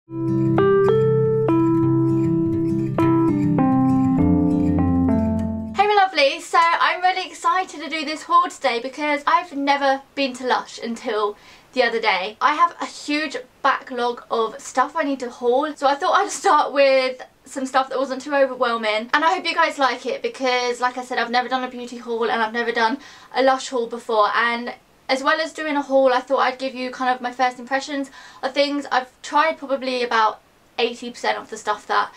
So I'm really excited to do this haul today because I've never been to Lush until the other day. I have a huge backlog of stuff I need to haul, so I thought I'd start with some stuff that wasn't too overwhelming, and I hope you guys like it because, like I said, I've never done a beauty haul and I've never done a Lush haul before, and as well as doing a haul I thought I'd give you kind of my first impressions of things. I've tried probably about 80% of the stuff that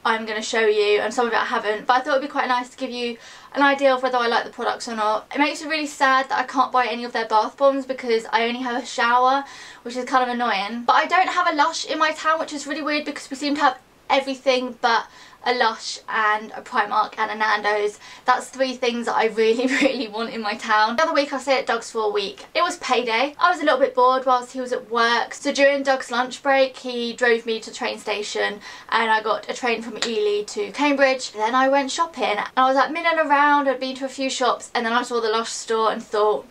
I'm going to show you, and some of it I haven't, but I thought it would be quite nice to give you an idea of whether I like the products or not. It makes me really sad that I can't buy any of their bath bombs because I only have a shower, which is kind of annoying. But I don't have a Lush in my town, which is really weird because we seem to have everything but a Lush and a Primark and a Nando's. That's three things that I really want in my town. The other week I stayed at Doug's for a week. It was payday. I was a little bit bored whilst he was at work, so during Doug's lunch break he drove me to the train station and I got a train from Ely to Cambridge. Then I went shopping and I was like milling around. I'd been to a few shops and then I saw the Lush store and thought,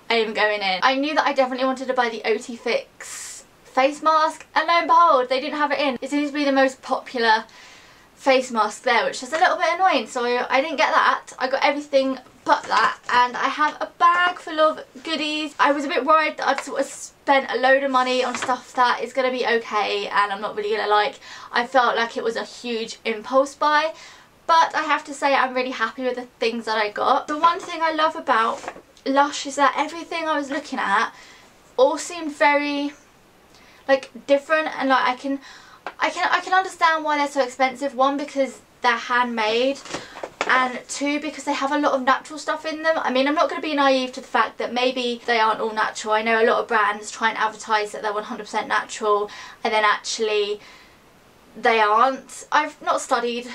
I am going in. I knew that I definitely wanted to buy the OT Fix face mask, and lo and behold, they didn't have it in. It seems to be the most popular face mask there, which is a little bit annoying, so I didn't get that. I got everything but that, and I have a bag full of goodies. I was a bit worried that I'd sort of spent a load of money on stuff that is going to be okay and I'm not really going to like. I felt like it was a huge impulse buy, but I have to say I'm really happy with the things that I got. The one thing I love about Lush is that everything I was looking at all seemed very like different, and like I can understand why they're so expensive. One, because they're handmade, and two, because they have a lot of natural stuff in them. I mean, I'm not going to be naive to the fact that maybe they aren't all natural. I know a lot of brands try and advertise that they're 100% natural and then actually they aren't. I've not studied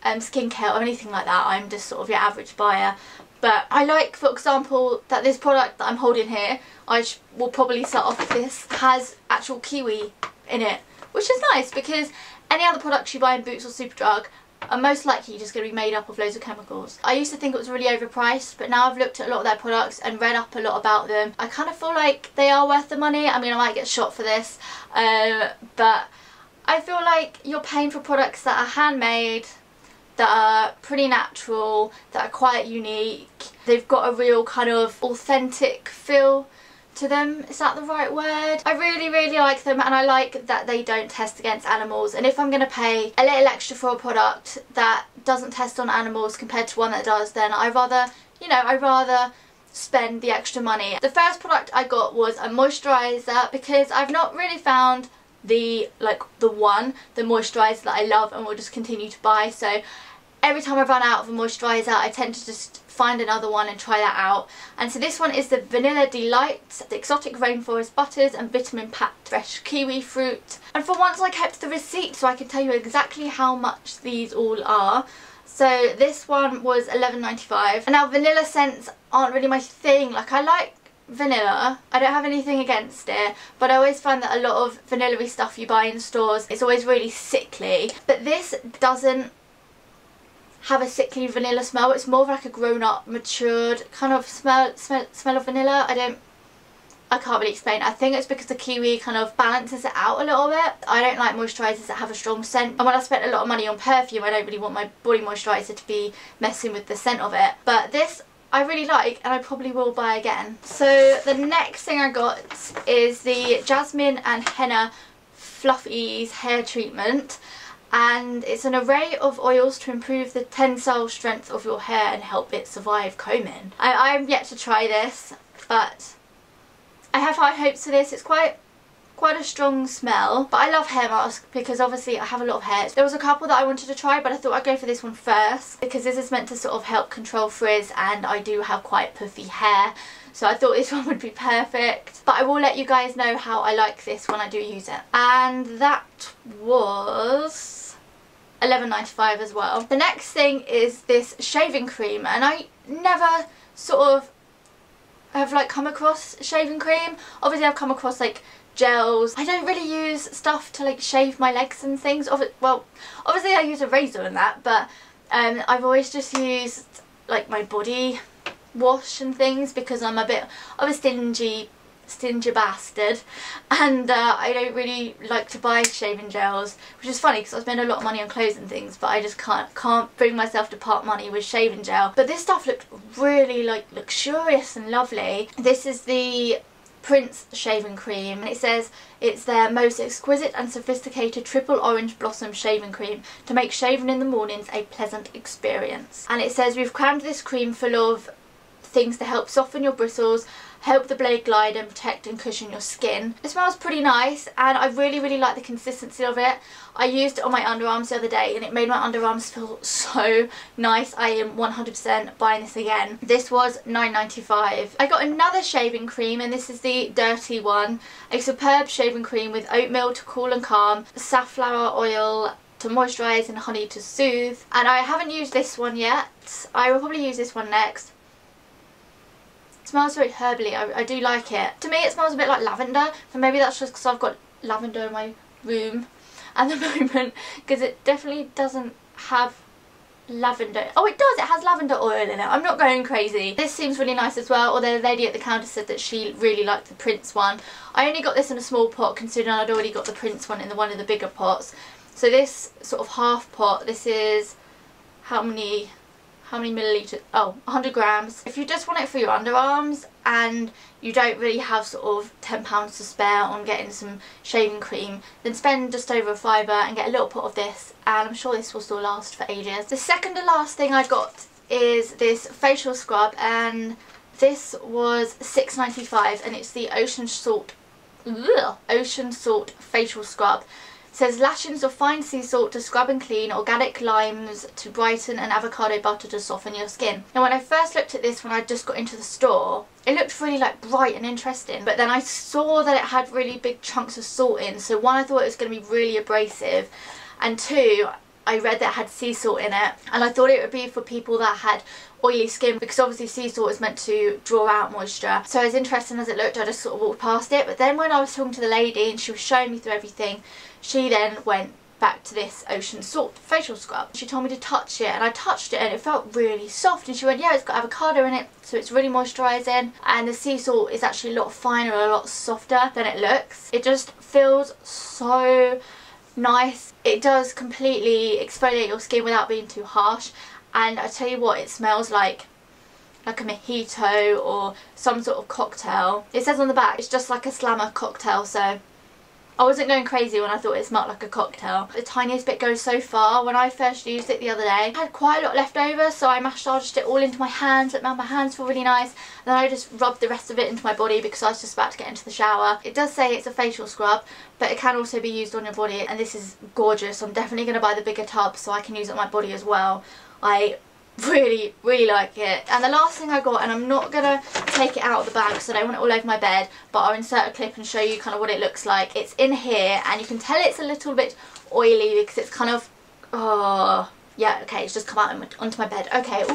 skincare or anything like that. I'm just sort of your average buyer. But I like, for example, that this product that I'm holding here, I will probably start off with this, has actual kiwi in it, which is nice because any other products you buy in Boots or Superdrug are most likely just going to be made up of loads of chemicals. I used to think it was really overpriced, but now I've looked at a lot of their products and read up a lot about them. I kind of feel like they are worth the money. I mean, I might get shot for this, but I feel like you're paying for products that are handmade, that are pretty natural, that are quite unique. They've got a real kind of authentic feel to them. Is that the right word? I really like them, and I like that they don't test against animals. And if I'm going to pay a little extra for a product that doesn't test on animals compared to one that does, then I'd rather, you know, I'd rather spend the extra money. The first product I got was a moisturiser because I've not really found the moisturiser that I love and will just continue to buy. So every time I run out of a moisturiser I tend to just find another one and try that out. And so this one is the Vanilla Delight, the Exotic Rainforest Butters and Vitamin Packed Fresh Kiwi Fruit. And for once I kept the receipt so I can tell you exactly how much these all are. So this one was $11.95. And now vanilla scents aren't really my thing. Like, I like vanilla, I don't have anything against it, but I always find that a lot of vanilla-y stuff you buy in stores, it's always really sickly. But this doesn't have a sickly vanilla smell. It's more of like a grown-up, matured kind of smell of vanilla. I can't really explain. I think it's because the kiwi kind of balances it out a little bit. I don't like moisturisers that have a strong scent, and when I spent a lot of money on perfume I don't really want my body moisturiser to be messing with the scent of it. But this I really like and I probably will buy again. So the next thing I got is the Jasmine and Henna Fluffies hair treatment, and it's an array of oils to improve the tensile strength of your hair and help it survive combing. I'm yet to try this, but I have high hopes for this. It's quite a strong smell, but I love hair masks because obviously I have a lot of hair. There was a couple that I wanted to try, but I thought I'd go for this one first because this is meant to sort of help control frizz, and I do have quite puffy hair, so I thought this one would be perfect. But I will let you guys know how I like this when I do use it. And that was $11.95 as well. The next thing is this shaving cream, and I never sort of have like come across shaving cream. Obviously I've come across like gels. I don't really use stuff to like shave my legs and things. Well, obviously I use a razor and that, but I've always just used like my body wash and things because I'm a bit of a stingy stingy bastard, and I don't really like to buy shaving gels, which is funny because I spend a lot of money on clothes and things, but I just can't bring myself to part money with shaving gel. But this stuff looked really like luxurious and lovely. This is the Prince shaving cream, and it says it's their most exquisite and sophisticated triple orange blossom shaving cream to make shaving in the mornings a pleasant experience. And it says we've crammed this cream full of things to help soften your bristles, help the blade glide and protect and cushion your skin. It smells pretty nice, and I really like the consistency of it. I used it on my underarms the other day and it made my underarms feel so nice. I am 100% buying this again. This was $9.95. I got another shaving cream, and this is the Dirty one. A superb shaving cream with oatmeal to cool and calm, safflower oil to moisturise and honey to soothe. And I haven't used this one yet. I will probably use this one next. It smells very herbally. I do like it. To me it smells a bit like lavender, but maybe that's just because I've got lavender in my room at the moment, because it definitely doesn't have lavender. Oh, it does, it has lavender oil in it. I'm not going crazy. This seems really nice as well, although the lady at the counter said that she really liked the Prince one. I only got this in a small pot considering I'd already got the Prince one in one of the bigger pots. So this sort of half pot, this is how many millilitres? Oh, 100 grams. If you just want it for your underarms and you don't really have sort of £10 to spare on getting some shaving cream, then spend just over £5 and get a little pot of this, and I'm sure this will still last for ages. The second to last thing I got is this facial scrub, and this was $6.95, and it's the Ocean Salt facial scrub. It says lashings of fine sea salt to scrub and clean, organic limes to brighten, and avocado butter to soften your skin. Now when I first looked at this when I just got into the store, it looked really like bright and interesting, but then I saw that it had really big chunks of salt in. So one, I thought it was going to be really abrasive, and two, I read that it had sea salt in it, and I thought it would be for people that had oily skin, because obviously sea salt is meant to draw out moisture. So as interesting as it looked, I just sort of walked past it. But then when I was talking to the lady and she was showing me through everything, she then went back to this Ocean Salt facial scrub. She told me to touch it, and I touched it and it felt really soft, and she went, yeah, it's got avocado in it, so it's really moisturising, and the sea salt is actually a lot finer, a lot softer than it looks. It just feels so nice. It does completely exfoliate your skin without being too harsh, and I tell you what, it smells like a mojito or some sort of cocktail. It says on the back it's just like a slammer cocktail, so I wasn't going crazy when I thought it smelled like a cocktail. The tiniest bit goes so far. When I first used it the other day, I had quite a lot left over, so I massaged it all into my hands. It made my hands feel really nice. And then I just rubbed the rest of it into my body because I was just about to get into the shower. It does say it's a facial scrub, but it can also be used on your body, and this is gorgeous. I'm definitely going to buy the bigger tub so I can use it on my body as well. I really like it. And the last thing I got, and I'm not gonna take it out of the bag because I don't want it all over my bed, but I'll insert a clip and show you kind of what it looks like. It's in here, and you can tell it's a little bit oily because it's kind of, oh yeah, okay, it's just come out onto my bed. Okay,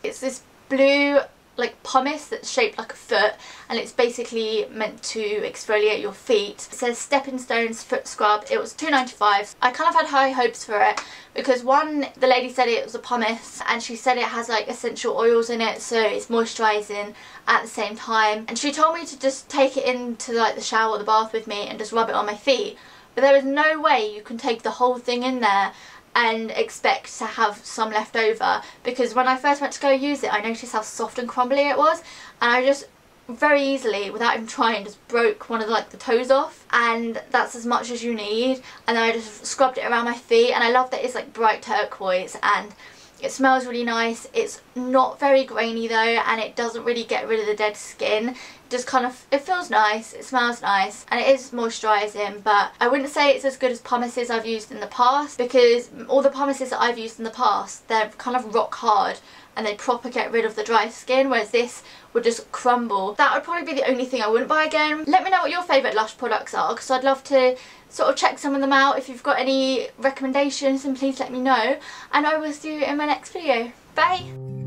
it's this blue like pumice that's shaped like a foot, and it's basically meant to exfoliate your feet. It says Stepping Stones foot scrub. It was $2.95. I kind of had high hopes for it because one, the lady said it was a pumice, and she said it has like essential oils in it, so it's moisturising at the same time, and she told me to just take it into like the shower or the bath with me and just rub it on my feet. But there is no way you can take the whole thing in there and expect to have some left over, because when I first went to go use it I noticed how soft and crumbly it was, and I just very easily, without even trying, just broke one of the toes off, and that's as much as you need. And then I just scrubbed it around my feet, and I love that it's like bright turquoise, and it smells really nice. It's not very grainy though, and it doesn't really get rid of the dead skin. Just kind of, it feels nice, it smells nice, and it is moisturising, but I wouldn't say it's as good as pumices I've used in the past, because all the pumices that I've used in the past, they're kind of rock hard and they proper get rid of the dry skin, whereas this would just crumble. That would probably be the only thing I wouldn't buy again. Let me know what your favourite Lush products are, because I'd love to sort of check some of them out. If you've got any recommendations, then please let me know, and I will see you in my next video. Bye!